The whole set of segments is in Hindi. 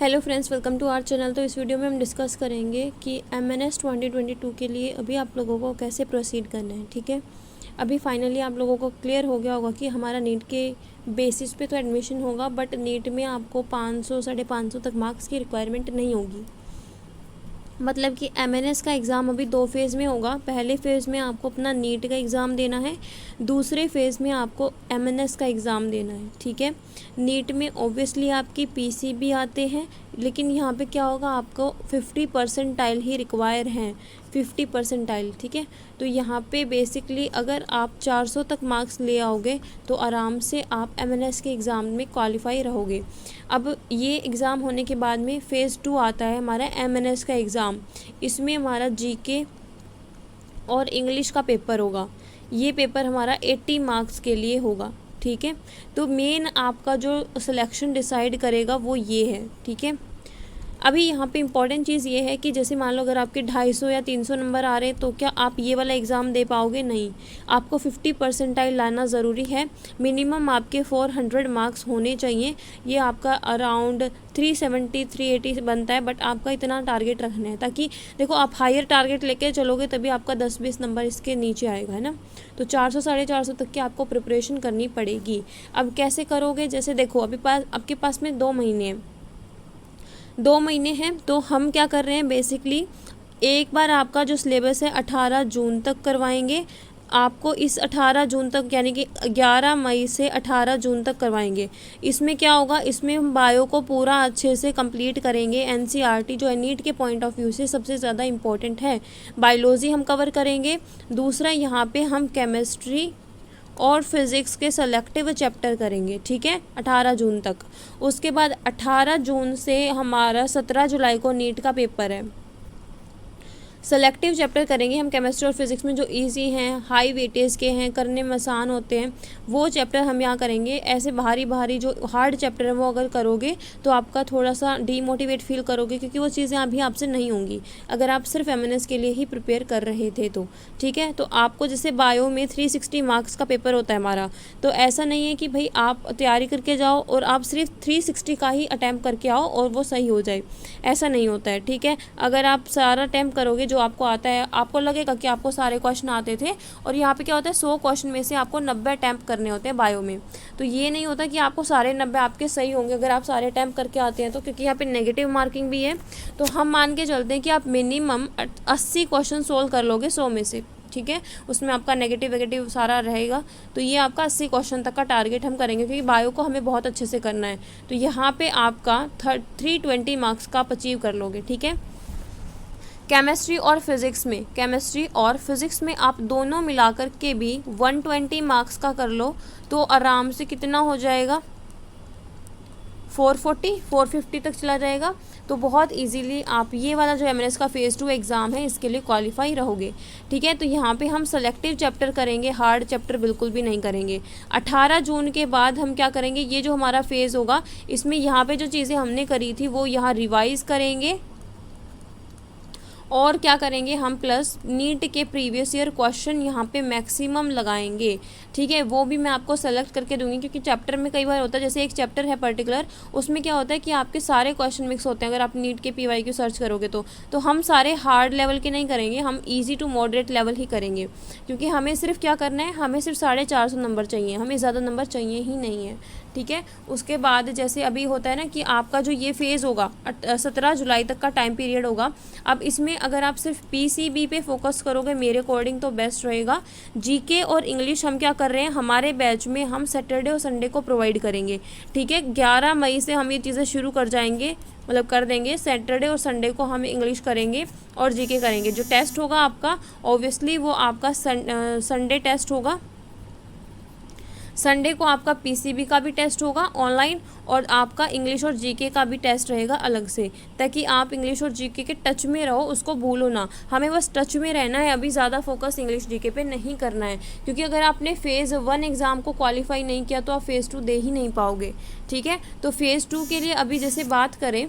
Hello friends, welcome to our channel. तो इस वीडियो में हम डिस्कस करेंगे कि MNS 2022 के लिए अभी आप लोगों को कैसे प्रोसीड करना है। ठीक है, अभी फाइनली आप लोगों को क्लियर हो गया होगा कि हमारा नीट के बेसिस पे तो एडमिशन होगा, बट नीट में आपको 500 550 तक मार्क्स की रिक्वायरमेंट नहीं होगी। मतलब कि MNS का एग्ज़ाम अभी 2 फेज़ में होगा। पहले फ़ेज़ में आपको अपना नीट का एग्ज़ाम देना है, दूसरे फेज़ में आपको MNS का एग्ज़ाम देना है। ठीक है, नीट में ऑब्वियसली आपकी PCB आते हैं, लेकिन यहाँ पे क्या होगा, आपको 50 परसेंटाइल ही रिक्वायर हैं, 50 परसेंटाइल। ठीक है, तो यहाँ पे बेसिकली अगर आप 400 तक मार्क्स ले आओगे तो आराम से आप MNS के एग्ज़ाम में क्वालिफाई रहोगे। अब ये एग्ज़ाम होने के बाद में फ़ेज़ 2 आता है हमारा MNS का एग्ज़ाम। इसमें हमारा GK और इंग्लिश का पेपर होगा। ये पेपर हमारा 80 मार्क्स के लिए होगा। ठीक है, तो मेन आपका जो सिलेक्शन डिसाइड करेगा वो ये है। ठीक है, अभी यहाँ पे इम्पॉर्टेंट चीज़ ये है कि जैसे मान लो अगर आपके 250 या 300 नंबर आ रहे हैं तो क्या आप ये वाला एग्ज़ाम दे पाओगे? नहीं, आपको 50 परसेंटाइल लाना ज़रूरी है। मिनिमम आपके 400 मार्क्स होने चाहिए। ये आपका अराउंड 370 380 बनता है, बट आपका इतना टारगेट रखना है ताकि देखो आप हायर टारगेट लेके चलोगे तभी आपका 10-20 नंबर इसके नीचे आएगा, है ना। तो 400 450 तक की आपको प्रिपरेशन करनी पड़ेगी। अब कैसे करोगे? जैसे देखो अभी आपके पास में 2 महीने हैं, 2 महीने हैं, तो हम क्या कर रहे हैं बेसिकली, एक बार आपका जो सिलेबस है 18 जून तक करवाएंगे। आपको इस 18 जून तक यानी कि 11 मई से 18 जून तक करवाएंगे। इसमें क्या होगा, इसमें हम बायो को पूरा अच्छे से कंप्लीट करेंगे। NCERT जो है नीट के पॉइंट ऑफ व्यू से सबसे ज़्यादा इम्पोर्टेंट है। बायोलॉजी हम कवर करेंगे। दूसरा यहाँ पे हम केमिस्ट्री और फिज़िक्स के सेलेक्टिव चैप्टर करेंगे। ठीक है, 18 जून तक। उसके बाद 18 जून से हमारा 17 जुलाई को नीट का पेपर है। सेलेक्टिव चैप्टर करेंगे हम केमिस्ट्री और फिज़िक्स में, जो इजी हैं, हाई वेटेज के हैं, करने में आसान होते हैं, वो चैप्टर हम यहाँ करेंगे। ऐसे भारी जो हार्ड चैप्टर है वो अगर करोगे तो आपका थोड़ा सा डीमोटिवेट फील करोगे, क्योंकि वो चीज़ें अभी आपसे नहीं होंगी अगर आप सिर्फ MNS के लिए ही प्रिपेयर कर रहे थे तो। ठीक है, तो आपको जैसे बायो में 360 मार्क्स का पेपर होता है हमारा, तो ऐसा नहीं है कि भाई आप तैयारी करके जाओ और आप सिर्फ 360 का ही अटैम्प्ट करके आओ और वो सही हो जाए, ऐसा नहीं होता है। ठीक है, अगर आप सारा अटैम्प्ट करोगे जो आपको आता है, आपको लगेगा कि आपको सारे क्वेश्चन आते थे, और यहाँ पे क्या होता है 100 क्वेश्चन में से आपको 90 अटैम्प्ट करने होते हैं बायो में। तो ये नहीं होता कि आपको सारे 90 आपके सही होंगे अगर आप सारे अटैम्प्ट करके आते हैं तो, क्योंकि यहाँ पे नेगेटिव मार्किंग भी है। तो हम मान के चलते हैं कि आप मिनिमम 80 क्वेश्चन सोल्व कर लोगे 100 में से। ठीक है, उसमें आपका नेगेटिव सारा रहेगा। तो ये आपका 80 क्वेश्चन तक का टारगेट हम करेंगे, क्योंकि बायो को हमें बहुत अच्छे से करना है। तो यहाँ पे आपका 320 मार्क्स का आप अचीव कर लोगे। ठीक है, केमिस्ट्री और फिज़िक्स में आप दोनों मिलाकर के भी 120 मार्क्स का कर लो तो आराम से कितना हो जाएगा, 440 450 तक चला जाएगा। तो बहुत इजीली आप ये वाला जो MNS का फ़ेज़ 2 एग्ज़ाम है इसके लिए क्वालिफाई रहोगे। ठीक है, तो यहाँ पे हम सेलेक्टिव चैप्टर करेंगे, हार्ड चैप्टर बिल्कुल भी नहीं करेंगे। 18 जून के बाद हम क्या करेंगे, ये जो हमारा फ़ेज़ होगा इसमें यहाँ पे जो चीज़ें हमने करी थी वो यहाँ रिवाइज़ करेंगे, और क्या करेंगे हम प्लस नीट के प्रीवियस ईयर क्वेश्चन यहाँ पे मैक्सिमम लगाएंगे। ठीक है, वो भी मैं आपको सेलेक्ट करके दूंगी, क्योंकि चैप्टर में कई बार होता है, जैसे एक चैप्टर है पर्टिकुलर, उसमें क्या होता है कि आपके सारे क्वेश्चन मिक्स होते हैं। अगर आप नीट के PYQ सर्च करोगे तो हम सारे हार्ड लेवल के नहीं करेंगे, हम ईजी टू मॉडरेट लेवल ही करेंगे, क्योंकि हमें सिर्फ क्या करना है, हमें सिर्फ 450 नंबर चाहिए, हमें ज़्यादा नंबर चाहिए ही नहीं है। ठीक है, उसके बाद जैसे अभी होता है ना कि आपका जो ये फ़ेज़ होगा 17 जुलाई तक का टाइम पीरियड होगा। अब इसमें अगर आप सिर्फ PCB पे फोकस करोगे मेरे अकॉर्डिंग तो बेस्ट रहेगा। GK और इंग्लिश हम क्या कर रहे हैं, हमारे बैच में हम सैटरडे और संडे को प्रोवाइड करेंगे। ठीक है, 11 मई से हम ये चीज़ें शुरू कर जाएंगे, मतलब कर देंगे। सैटरडे और संडे को हम इंग्लिश करेंगे और GK करेंगे। जो टेस्ट होगा आपका ऑब्वियसली वो आपका संडे टेस्ट होगा। संडे को आपका PCB का भी टेस्ट होगा ऑनलाइन, और आपका इंग्लिश और GK का भी टेस्ट रहेगा अलग से, ताकि आप इंग्लिश और GK के टच में रहो, उसको भूलो ना। हमें बस टच में रहना है, अभी ज़्यादा फोकस इंग्लिश GK पे नहीं करना है, क्योंकि अगर आपने फ़ेज़ 1 एग्ज़ाम को क्वालिफाई नहीं किया तो आप फ़ेज़ 2 दे ही नहीं पाओगे। ठीक है, तो फ़ेज़ 2 के लिए अभी जैसे बात करें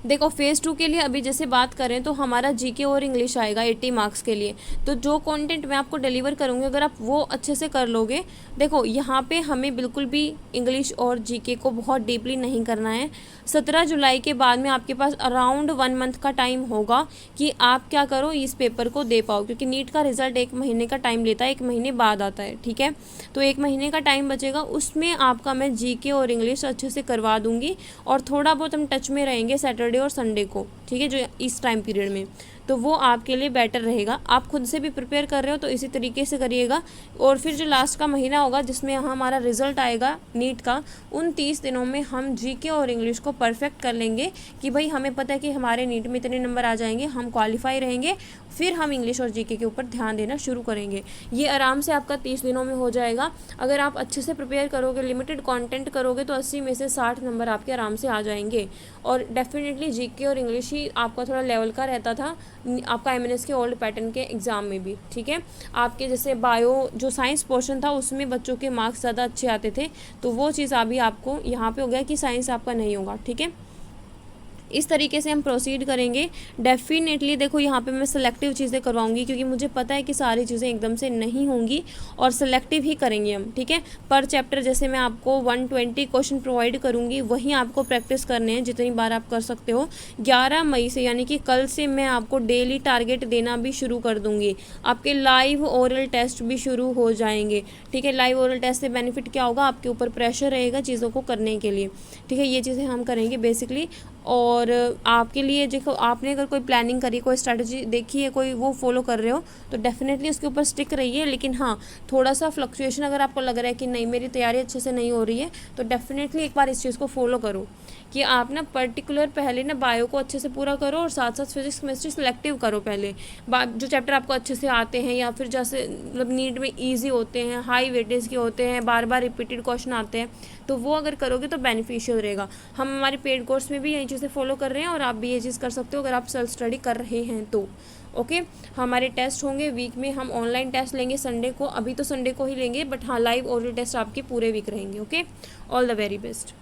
देखो फेज़ 2 के लिए अभी जैसे बात करें तो हमारा जीके और इंग्लिश आएगा 80 मार्क्स के लिए। तो जो कंटेंट मैं आपको डिलीवर करूँगी अगर आप वो अच्छे से कर लोगे, देखो यहाँ पे हमें बिल्कुल भी इंग्लिश और जीके को बहुत डीपली नहीं करना है। 17 जुलाई के बाद में आपके पास अराउंड 1 मंथ का टाइम होगा कि आप क्या करो, इस पेपर को दे पाओ, क्योंकि नीट का रिजल्ट 1 महीने का टाइम लेता है, 1 महीने बाद आता है, ठीक है। तो 1 महीने का टाइम बचेगा, उसमें आपका मैं जीके और इंग्लिश अच्छे से करवा दूंगी और थोड़ा बहुत हम टच में रहेंगे सैटरडे और संडे को, ठीक है, जो इस टाइम पीरियड में, तो वो आपके लिए बेटर रहेगा। आप खुद से भी प्रिपेयर कर रहे हो तो इसी तरीके से करिएगा। और फिर जो लास्ट का महीना होगा जिसमें हमारा रिजल्ट आएगा नीट का, उन 30 दिनों में हम जीके और इंग्लिश को परफेक्ट कर लेंगे कि भाई हमें पता है कि हमारे नीट में इतने नंबर आ जाएंगे, हम क्वालिफाई रहेंगे, फिर हम इंग्लिश और जीके के ऊपर ध्यान देना शुरू करेंगे। ये आराम से आपका 30 दिनों में हो जाएगा। अगर आप अच्छे से प्रिपेयर करोगे, लिमिटेड कंटेंट करोगे तो 80 में से 60 नंबर आपके आराम से आ जाएंगे। और डेफिनेटली जीके और इंग्लिश ही आपका थोड़ा लेवल का रहता था आपका एमएनएस के ओल्ड पैटर्न के एग्ज़ाम में भी, ठीक है। आपके जैसे बायो जो साइंस पोर्शन था उसमें बच्चों के मार्क्स ज़्यादा अच्छे आते थे, तो वो चीज़ अभी आपको यहाँ पे हो गया कि साइंस आपका नहीं होगा, ठीक है। इस तरीके से हम प्रोसीड करेंगे। डेफिनेटली देखो यहाँ पे मैं सेलेक्टिव चीज़ें करवाऊंगी क्योंकि मुझे पता है कि सारी चीज़ें एकदम से नहीं होंगी और सेलेक्टिव ही करेंगे हम, ठीक है। पर चैप्टर जैसे मैं आपको 120 क्वेश्चन प्रोवाइड करूँगी, वहीं आपको प्रैक्टिस करने हैं जितनी बार आप कर सकते हो। 11 मई से यानी कि कल से मैं आपको डेली टारगेट देना भी शुरू कर दूँगी। आपके लाइव ओरल टेस्ट भी शुरू हो जाएंगे, ठीक है। लाइव ओरल टेस्ट से बेनिफिट क्या होगा, आपके ऊपर प्रेशर रहेगा चीज़ों को करने के लिए, ठीक है। ये चीज़ें हम करेंगे बेसिकली। और आपके लिए देखो, आपने अगर कोई प्लानिंग करी, कोई स्ट्रैटेजी देखी है, कोई वो फॉलो कर रहे हो तो डेफिनेटली उसके ऊपर स्टिक रहिए। लेकिन हाँ, थोड़ा सा फ्लक्चुएशन अगर आपको लग रहा है कि नहीं मेरी तैयारी अच्छे से नहीं हो रही है, तो डेफिनेटली एक बार इस चीज़ को फॉलो करो कि आप ना पर्टिकुलर पहले ना बायो को अच्छे से पूरा करो और साथ साथ फिजिक्स केमिस्ट्री सेलेक्टिव करो पहले। जो चैप्टर आपको अच्छे से आते हैं या फिर जैसे मतलब नीट में ईजी होते हैं, हाई वेटेज के होते हैं, बार बार रिपीटेड क्वेश्चन आते हैं, तो वो अगर करोगे तो बेनिफिशियल रहेगा। हम हमारे पेड कोर्स में भी यही चीज़ें फॉलो कर रहे हैं और आप भी ये चीज़ कर सकते हो अगर आप सेल्फ स्टडी कर रहे हैं तो। ओके, हमारे टेस्ट होंगे वीक में, हम ऑनलाइन टेस्ट लेंगे संडे को, अभी तो संडे को ही लेंगे, बट हाँ लाइव ओरल टेस्ट आपके पूरे वीक रहेंगे। Okay, all the very best.